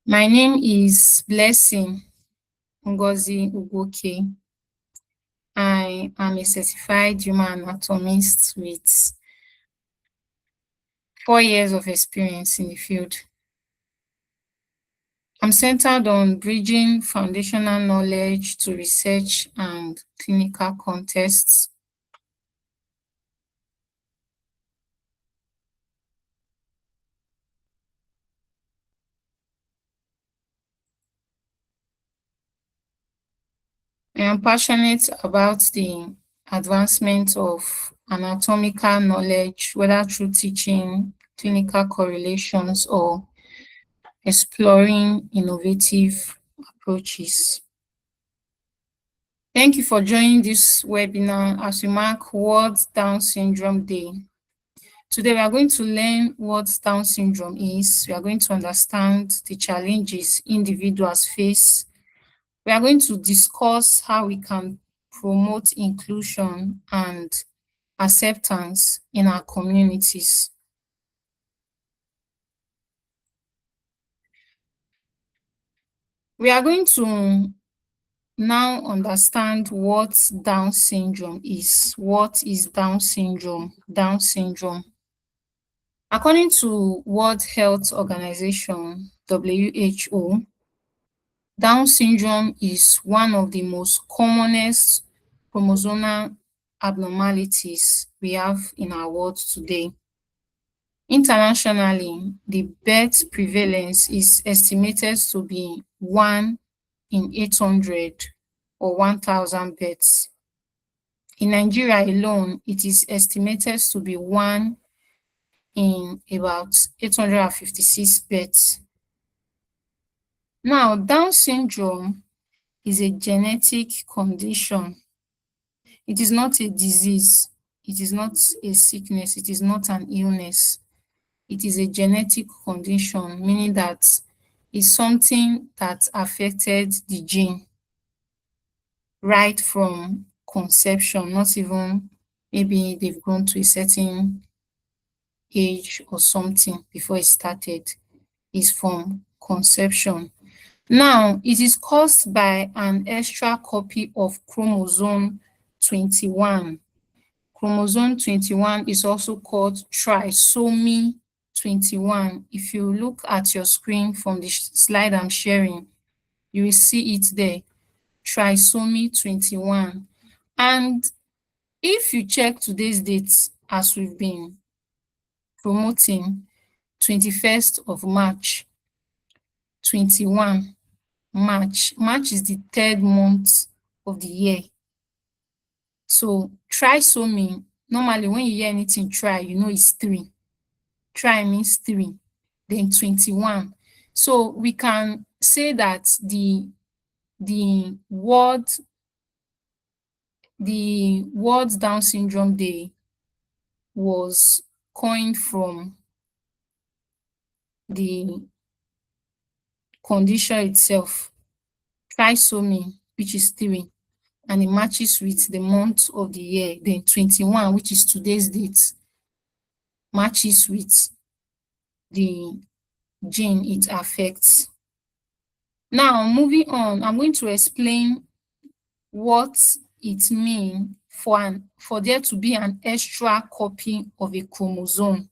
My name is Blessing Ngozi Ugwoke. I am a certified human anatomist with 4 years of experience in the field. I'm centered on bridging foundational knowledge to research and clinical contexts. I am passionate about the advancement of anatomical knowledge, whether through teaching, clinical correlations, or exploring innovative approaches. Thank you for joining this webinar as we mark World Down Syndrome Day. Today, we are going to learn what Down syndrome is. We are going to understand the challenges individuals face. We are going to discuss how we can promote inclusion and acceptance in our communities. We are going to now understand what Down syndrome is. What is Down syndrome? Down syndrome. According to World Health Organization, WHO, Down syndrome is one of the most commonest chromosomal abnormalities we have in our world today. Internationally, the birth prevalence is estimated to be 1 in 800 or 1,000 births. In Nigeria alone, it is estimated to be 1 in about 856 births. Now, Down syndrome is a genetic condition. It is not a disease. It is not a sickness. It is not an illness. It is a genetic condition, meaning that it's something that affected the gene right from conception, not even maybe they've grown to a certain age or something before it started. It's from conception. Now, it is caused by an extra copy of chromosome 21. Chromosome 21 is also called trisomy 21. If you look at your screen from the slide I'm sharing, you will see it there, trisomy 21. And if you check today's date, as we've been promoting, 21st of March, 21, March. March is the third month of the year. So trisomy, normally when you hear anything tri, you know it's 3. Tri means 3, then 21. So we can say that the World Down Syndrome Day was coined from the condition itself, trisomy, which is 3, and it matches with the month of the year. Then 21, which is today's date, matches with the gene it affects. Now, moving on, I'm going to explain what it means for there to be an extra copy of a chromosome.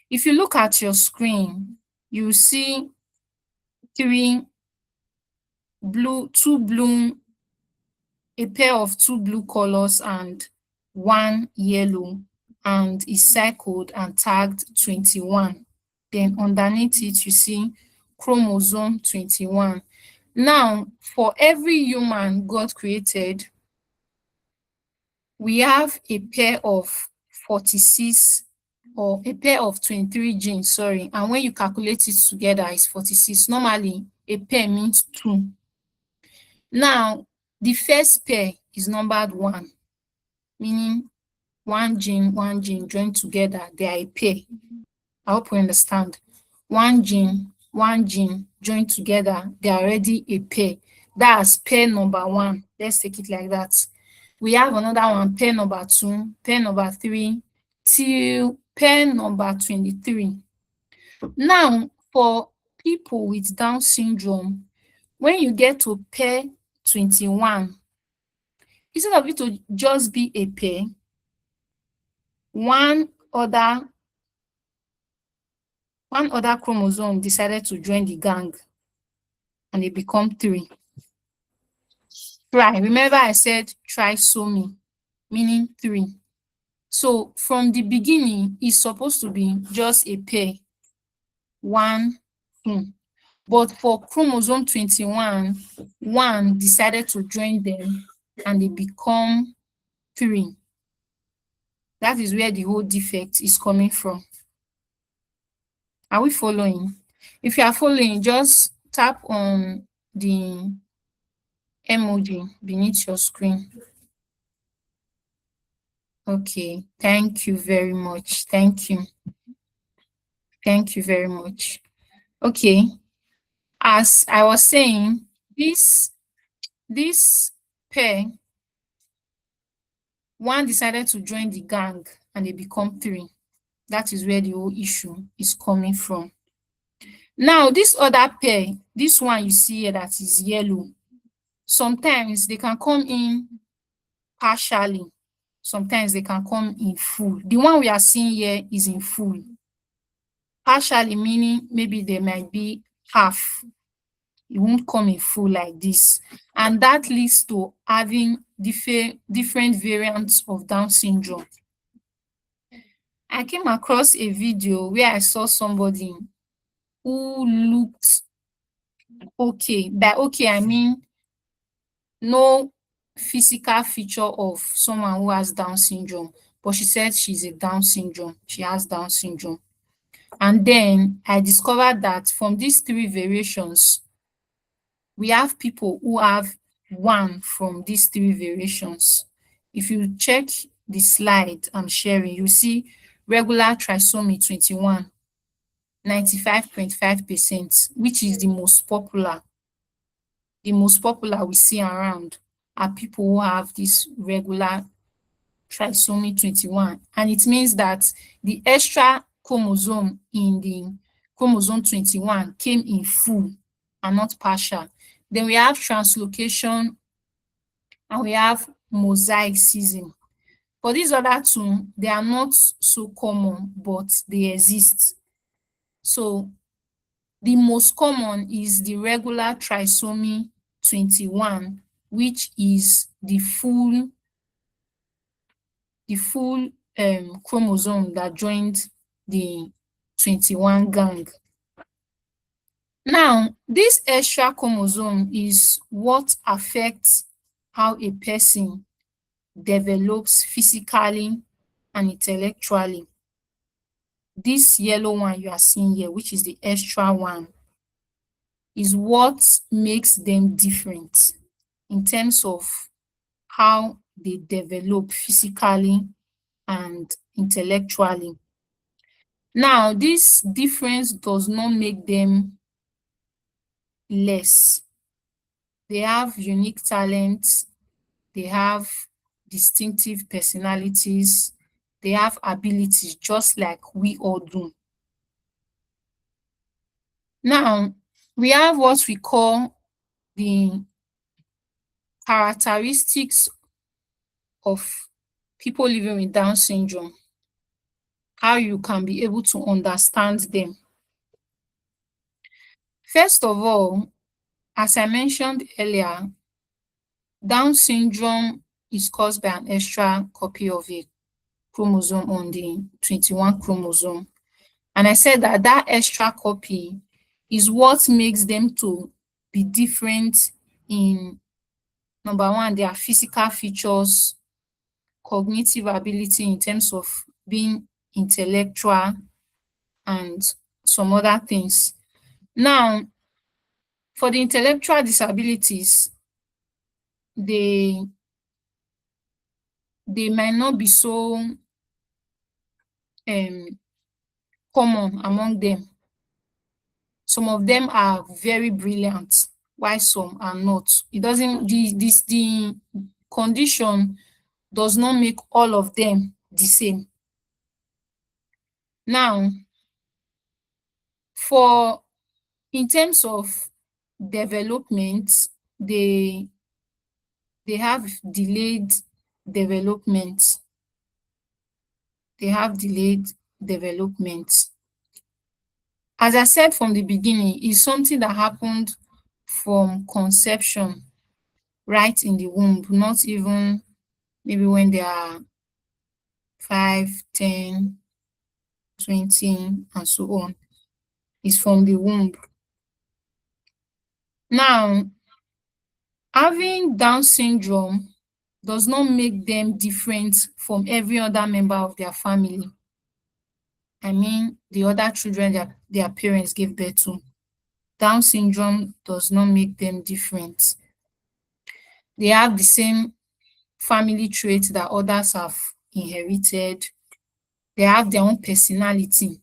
If you look at your screen, you see a pair of 2 blue colors and 1 yellow, and is circled and tagged 21. Then underneath it, you see chromosome 21. Now, for every human God created, we have a pair of 46 or a pair of 23 genes, sorry, and when you calculate it together, it's 46. Normally, a pair means 2. Now, the first pair is numbered 1, meaning one gene joined together, they are a pair. I hope you understand. One gene joined together, they are already a pair. That's pair number 1. Let's take it like that. We have another one, pair number 2, pair number 3, till pair number 23. Now, for people with Down syndrome, when you get to pair 21, instead of it to just be a pair, one other chromosome decided to join the gang and they become 3. Try. Remember I said trisomy, meaning 3. So from the beginning, it's supposed to be just a pair, 1, 2. But for chromosome 21, 1 decided to join them and they become 3. That is where the whole defect is coming from. Are we following? If you are following, just tap on the emoji beneath your screen. Okay, thank you very much. Thank you. Thank you very much. Okay, as I was saying, this pair, 1 decided to join the gang and they become 3. That is where the whole issue is coming from. Now, this other pair, this one you see here that is yellow, sometimes they can come in partially, sometimes they can come in full. The one we are seeing here is in full. Partially meaning maybe there might be half. It won't come in full like this. And that leads to having different variants of Down syndrome. I came across a video where I saw somebody who looked okay. By okay, I mean no physical feature of someone who has Down syndrome, but she said she's a Down syndrome. She has Down syndrome. And then I discovered that from these 3 variations, we have people who have 1 from these 3 variations. If you check the slide I'm sharing, you see regular trisomy 21, 95.5%, which is the most popular. The most popular we see around are people who have this regular trisomy 21. And it means that the extra chromosome in the chromosome 21 came in full and not partial. Then we have translocation and we have mosaicism. For these other 2, they are not so common, but they exist. So the most common is the regular trisomy 21, which is the full chromosome that joined the 21 gang. Now, this extra chromosome is what affects how a person develops physically and intellectually. This yellow one you are seeing here, which is the extra one, is what makes them different in terms of how they develop physically and intellectually. Now, this difference does not make them less. They have unique talents, they have distinctive personalities, they have abilities just like we all do. Now, we have what we call the characteristics of people living with Down syndrome, how you can be able to understand them. First of all, as I mentioned earlier, Down syndrome is caused by an extra copy of a chromosome on the 21 chromosome. And I said that that extra copy is what makes them to be different in, number 1, their physical features, cognitive ability in terms of being intellectual, and some other things. Now, for the intellectual disabilities, they might not be so common among them. Some of them are very brilliant, while some are not. It doesn't, the condition does not make all of them the same. Now, for In terms of development, they they have delayed development. They have delayed development. As I said from the beginning, it's something that happened from conception, right in the womb, not even maybe when they are 5, 10, 20, and so on. It's from the womb. Now, having Down syndrome does not make them different from every other member of their family. I mean, the other children their parents gave birth to. Down syndrome does not make them different. They have the same family traits that others have inherited. They have their own personality.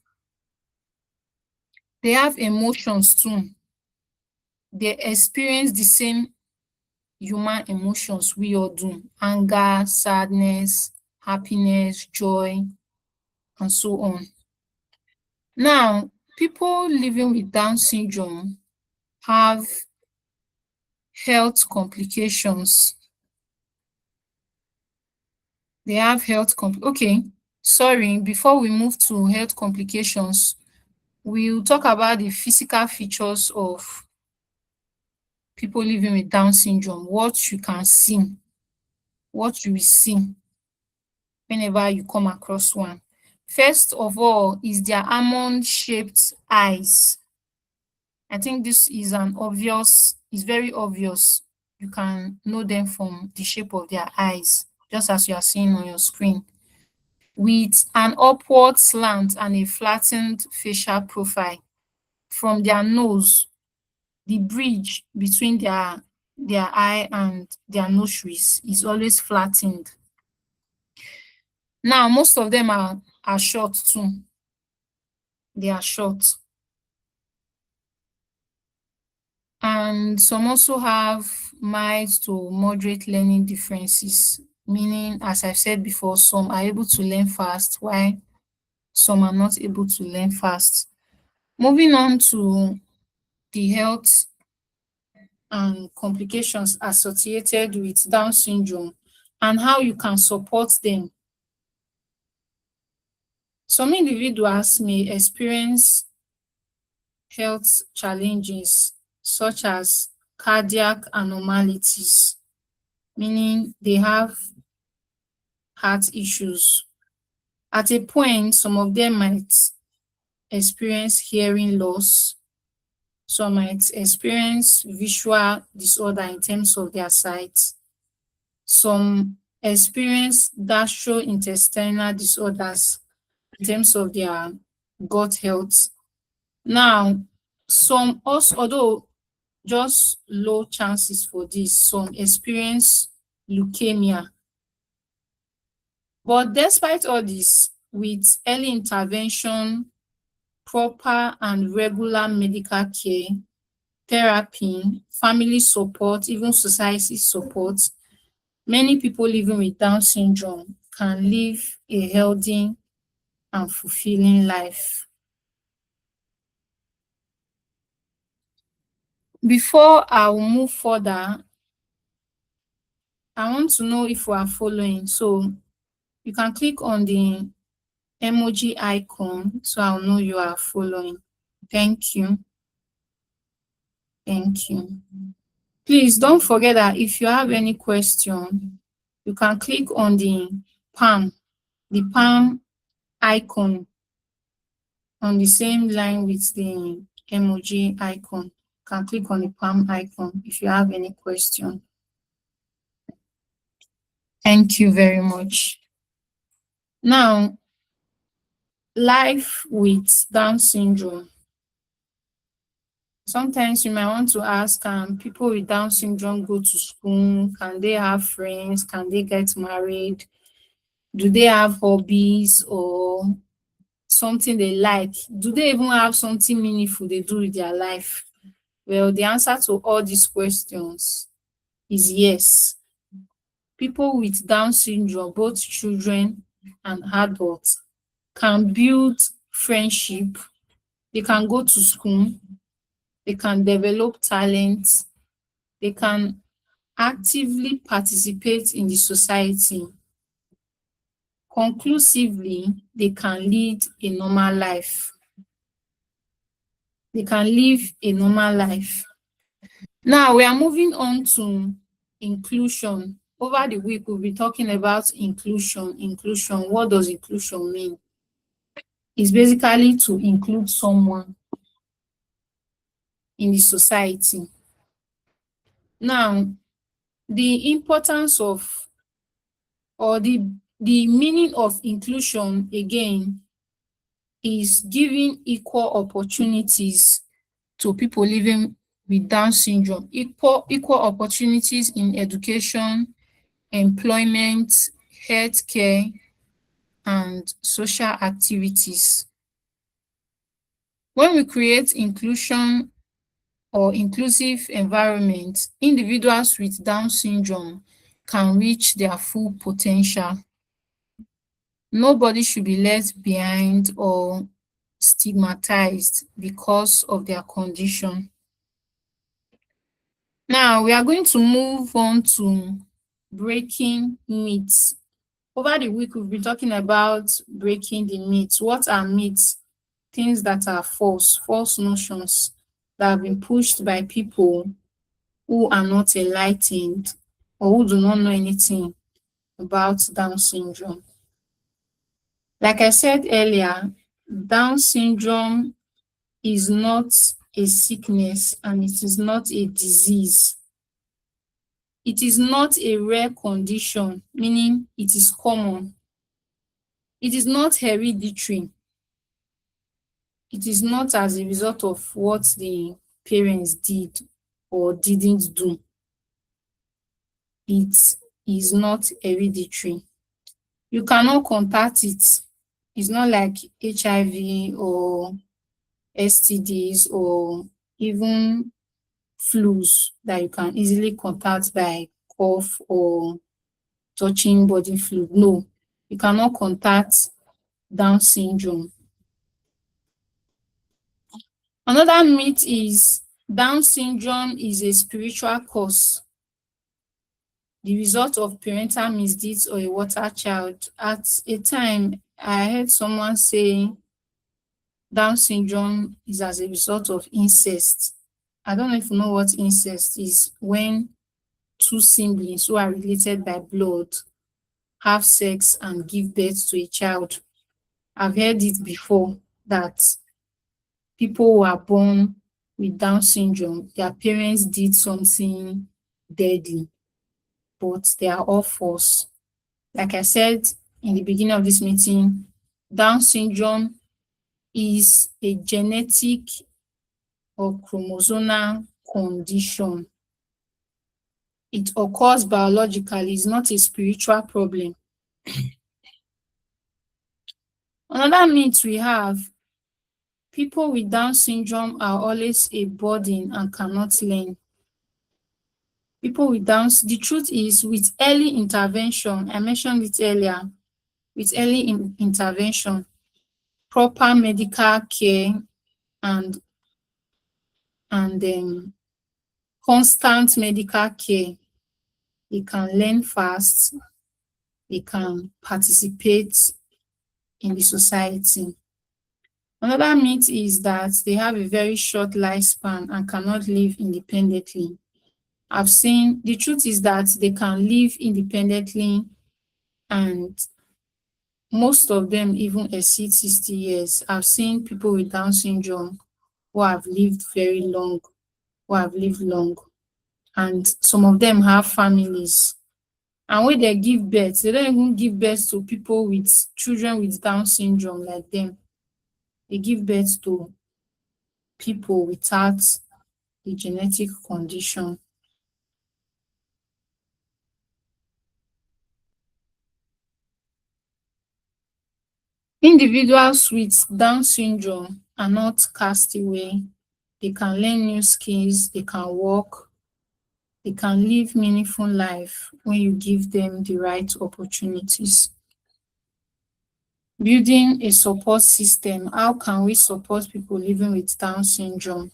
They have emotions too. They experience the same human emotions we all do: anger, sadness, happiness, joy, and so on. Now, people living with Down syndrome have health complications. They have okay, sorry, before we move to health complications, we'll talk about the physical features of people living with Down syndrome, what you can see, what you will see whenever you come across one. First of all is their almond-shaped eyes. I think this is very obvious. You can know them from the shape of their eyes, just as you are seeing on your screen, with an upward slant and a flattened facial profile. From their nose, the bridge between their eye and their nostrils is always flattened. Now, most of them are short too. They are short. And some also have mild to moderate learning differences, meaning, as I've said before, some are able to learn fast while some are not able to learn fast. Moving on to the health and complications associated with Down syndrome and how you can support them. Some individuals may experience health challenges such as cardiac abnormalities, meaning they have heart issues. At a point, some of them might experience hearing loss. Some might experience visual disorder in terms of their sight. Some experience gastrointestinal disorders in terms of their gut health. Now, some also, although just low chances for this, some experience leukemia. But despite all this, with early intervention, proper and regular medical care, therapy, family support, even society support, many people living with Down syndrome can live a healthy and fulfilling life. Before I will move further, I want to know if we are following. So you can click on the emoji icon so I'll know you are following. Thank you. Thank you. Please don't forget that if you have any question, you can click on the palm icon on the same line with the emoji icon. You can click on the palm icon if you have any question. Thank you very much. Now, life with Down syndrome. Sometimes you might want to ask, can people with Down syndrome go to school? Can they have friends? Can they get married? Do they have hobbies or something they like? Do they even have something meaningful they do with their life? Well, the answer to all these questions is yes. People with Down syndrome, both children and adults, can build friendship. They can go to school. they can develop talent, they can actively participate in the society. Conclusively, they can lead a normal life. They can live a normal life. Now we are moving on to inclusion. Over the week, we'll be talking about inclusion. Inclusion, what does inclusion mean? It's basically to include someone in the society. Now, the importance of or the meaning of inclusion again is giving equal opportunities to people living with Down syndrome, equal opportunities in education, employment, healthcare, and social activities. When we create inclusion or inclusive environment, individuals with Down syndrome can reach their full potential. Nobody should be left behind or stigmatized because of their condition. Now, we are going to move on to breaking myths. Over the week, we've been talking about breaking the myths. What are myths? Things that are false, false notions that have been pushed by people who are not enlightened or who do not know anything about Down syndrome. Like I said earlier, Down syndrome is not a sickness and it is not a disease. It is not a rare condition, meaning it is common. It is not hereditary. It is not as a result of what the parents did or didn't do. It is not hereditary. You cannot contact it. It's not like HIV or STDs or even flus that you can easily contact by cough or touching body fluid. No, you cannot contact Down syndrome. Another myth is Down syndrome is a spiritual curse, the result of parental misdeeds or a water child. At a time, I heard someone say Down syndrome is as a result of incest. I don't know if you know what incest is, when two siblings who are related by blood have sex and give birth to a child. I've heard it before that people who are born with Down syndrome, their parents did something deadly, but they are all false. Like I said in the beginning of this meeting, Down syndrome is a genetic or chromosomal condition. It occurs biologically, it's not a spiritual problem. Another myth we have, people with Down syndrome are always a burden and cannot learn. People with Down, the truth is, with early intervention, I mentioned it earlier, with early intervention, proper medical care, and constant medical care, they can learn fast, they can participate in the society. Another myth is that they have a very short lifespan and cannot live independently. I've seen, the truth is that they can live independently and most of them even exceed 60 years. I've seen people with Down syndrome who have lived very long, who have lived long, and some of them have families. And when they give birth, they don't even give birth to people with children with Down syndrome like them. They give birth to people without the genetic condition. Individuals with Down syndrome are not cast away. They can learn new skills, they can work, they can live meaningful life when you give them the right opportunities. Building a support system. How can we support people living with Down syndrome?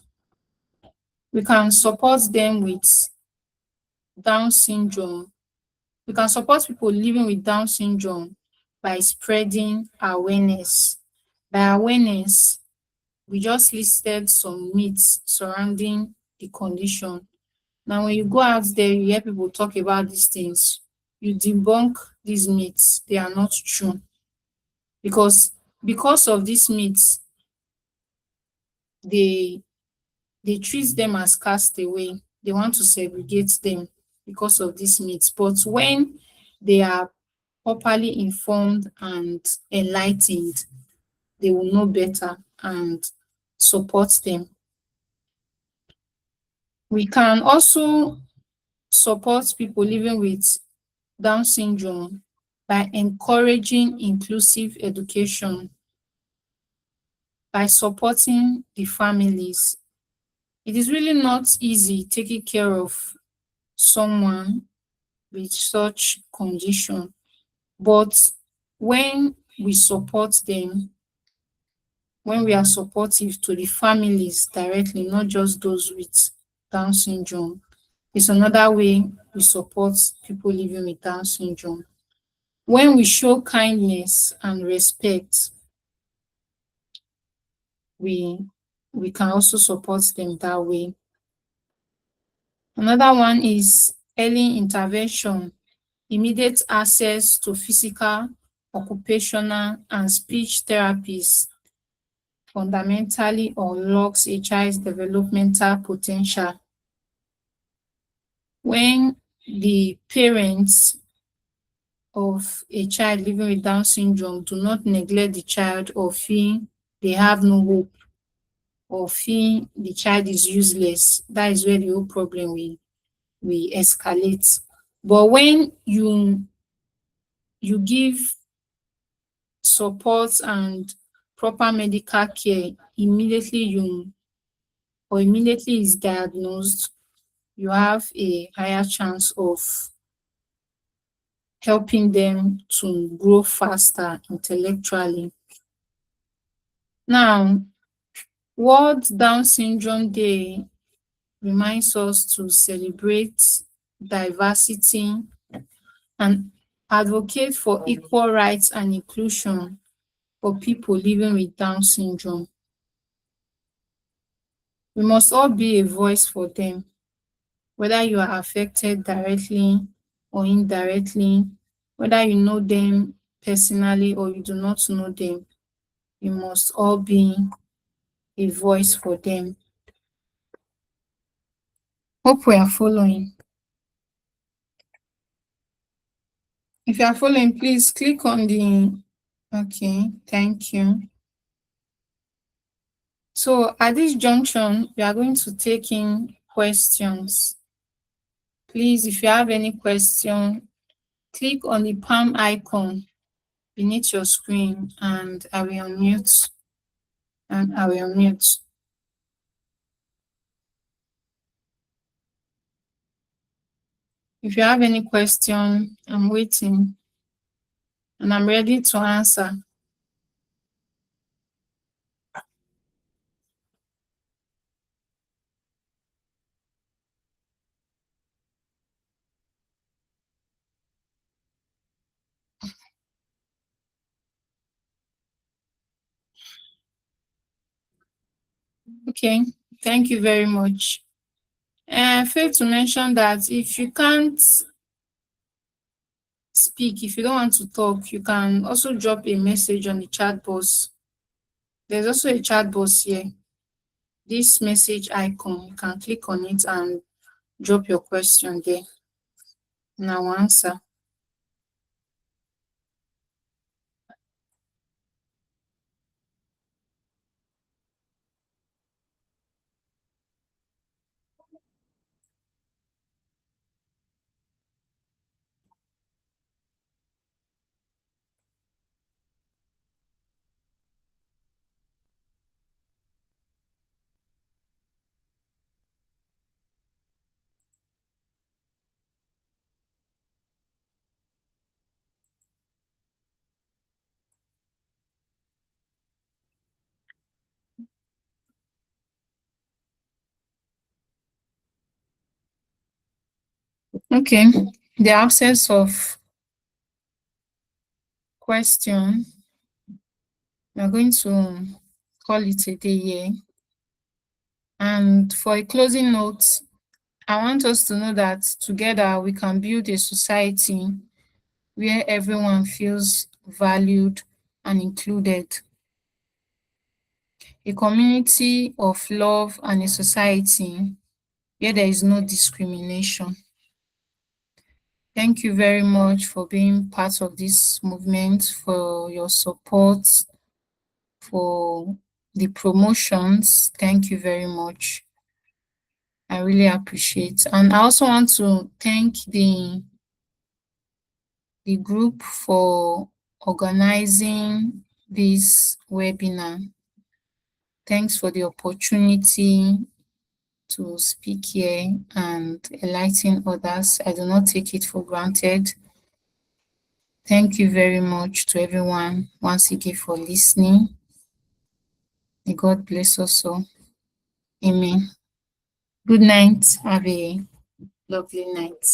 We can support them with Down syndrome. We can support people living with Down syndrome by spreading awareness. By awareness, we just listed some myths surrounding the condition. Now, when you go out there, you hear people talk about these things, you debunk these myths. They are not true. Because of these myths, they they treat them as castaway. They want to segregate them because of these myths. But when they are properly informed and enlightened, they will know better and support them. We can also support people living with Down syndrome by encouraging inclusive education, by supporting the families. It is really not easy taking care of someone with such condition, but when we support them, when we are supportive to the families directly, not just those with Down syndrome, it's another way we support people living with Down syndrome. When we show kindness and respect, we we can also support them that way. Another one is early intervention, immediate access to physical, occupational, and speech therapies fundamentally unlocks a child's developmental potential. When the parents of a child living with Down syndrome do not neglect the child or feel they have no hope or feel the child is useless, that is where the whole problem will escalate. But when you give support and proper medical care immediately immediately is diagnosed, you have a higher chance of helping them to grow faster intellectually. Now, World Down Syndrome Day reminds us to celebrate diversity and advocate for equal rights and inclusion for people living with Down syndrome. We must all be a voice for them, whether you are affected directly or indirectly, whether you know them personally or you do not know them. We must all be a voice for them. Hope we are following. If you are following, please click on the okay, thank you. So at this junction, we are going to take in questions. Please, if you have any question, click on the palm icon beneath your screen and I will unmute. And I will unmute. If you have any question, I'm waiting and I'm ready to answer. Okay, thank you very much. I failed to mention that if you can't speak, if you don't want to talk, you can also drop a message on the chat box. There's also a chat box here. This message icon, you can click on it and drop your question there. And I'll answer. Okay. The absence of question, we are going to call it a day here. And for a closing note, I want us to know that together we can build a society where everyone feels valued and included, a community of love and a society where there is no discrimination. Thank you very much for being part of this movement, for your support, for the promotions. Thank you very much. I really appreciate. And I also want to thank the group for organizing this webinar. Thanks for the opportunity to speak here and enlighten others. I do not take it for granted. Thank you very much to everyone once again for listening. May God bless us all. Amen. Good night. Have a lovely night.